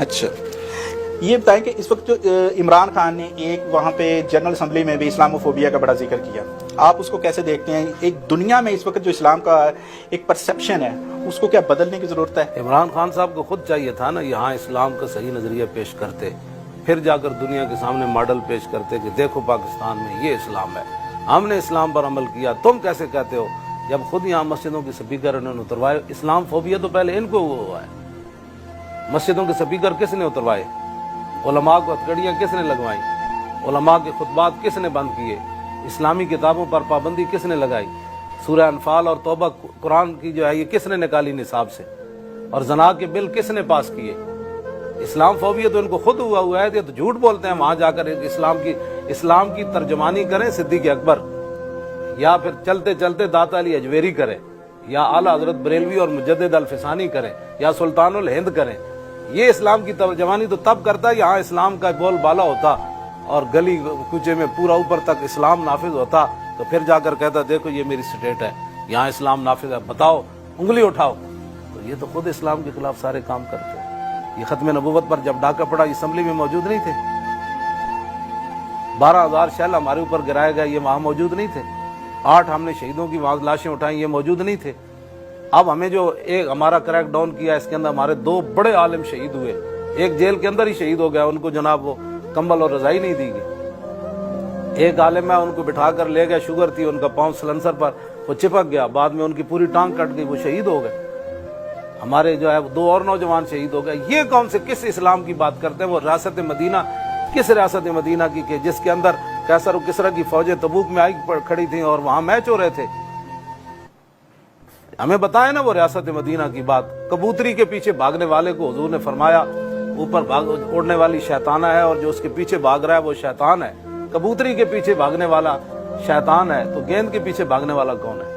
اچھا یہ بتائیں کہ اس وقت جو عمران خان نے ایک وہاں پہ جنرل اسمبلی میں بھی اسلاموفوبیا کا بڑا ذکر کیا، آپ اس کو کیسے دیکھتے ہیں؟ ایک دنیا میں اس وقت جو اسلام کا ایک پرسیپشن ہے اس کو کیا بدلنے کی ضرورت ہے؟ عمران خان صاحب کو خود چاہیے تھا نا یہاں اسلام کا صحیح نظریہ پیش کرتے، پھر جا کر دنیا کے سامنے ماڈل پیش کرتے کہ دیکھو پاکستان میں یہ اسلام ہے، ہم نے اسلام پر عمل کیا، تم کیسے کہتے ہو؟ جب خود یہاں مسجدوں کے سپیکر انہوں نے اتروائے، اسلام فوبیا تو پہلے ان کو ہوا ہے۔ مسجدوں کے سپیکر کس نے اتروائے؟ علماء کو ہتھکڑیاں کس نے لگوائیں؟ علماء کے خطبات کس نے بند کیے؟ اسلامی کتابوں پر پابندی کس نے لگائی؟ سورہ انفال اور توبہ قرآن کی جو ہے یہ کس نے نکالی نصاب سے؟ اور زنا کے بل کس نے پاس کیے؟ اسلام فوبیا تو ان کو خود ہوا ہے، یہ تو جھوٹ بولتے ہیں۔ وہاں جا کر اسلام کی ترجمانی کریں صدیق اکبر، یا پھر چلتے چلتے داتا علی اجویری کریں، یا اعلیٰ حضرت بریلوی اور مجدد الفسانی کریں، یا سلطان الہند کریں۔ یہ اسلام کی ترجمانی تو تب کرتا ہے یہاں اسلام کا بول بالا ہوتا اور گلی کوچے میں پورا اوپر تک اسلام نافذ ہوتا، تو پھر جا کر کہتا دیکھو یہ میری سٹیٹ ہے، یہاں اسلام نافذ ہے، بتاؤ، انگلی اٹھاؤ۔ تو یہ تو خود اسلام کے خلاف سارے کام کرتے ہیں۔ یہ ختم نبوت پر جب ڈاکہ پڑا اسمبلی میں موجود نہیں تھے، 12,000 شیل ہمارے اوپر گرائے گئے، یہ وہاں موجود نہیں تھے۔ 8 ہم نے شہیدوں کی وہاں لاشیں اٹھائیں، یہ موجود نہیں تھے۔ اب ہمیں جو ایک ہمارا کریک ڈاؤن کیا، اس کے اندر ہمارے 2 بڑے عالم شہید ہوئے، ایک جیل کے اندر ہی شہید ہو گیا، ان کو جناب وہ کمبل اور رضائی نہیں دی گئی۔ ایک عالم ہے، ان کو بٹھا کر لے گیا، شوگر تھی ان کا، پاؤں سلنسر پر وہ چپک گیا، بعد میں ان کی پوری ٹانگ کٹ گئی، وہ شہید ہو گئے۔ ہمارے جو ہے 2 اور نوجوان شہید ہو گئے۔ یہ کون سے کس اسلام کی بات کرتے ہیں؟ وہ ریاست مدینہ، کس ریاست مدینہ کی کہ جس کے اندر قیصر و کسریٰ کی فوجیں تبوک میں آئی کھڑی تھیں اور وہاں میچ ہو رہے تھے؟ ہمیں بتائیں نا وہ ریاست مدینہ کی بات۔ کبوتری کے پیچھے بھاگنے والے کو حضور نے فرمایا اوپر اڑنے والی شیطانہ ہے، اور جو اس کے پیچھے بھاگ رہا ہے وہ شیطان ہے۔ کبوتری کے پیچھے بھاگنے والا شیطان ہے، تو گیند کے پیچھے بھاگنے والا کون ہے؟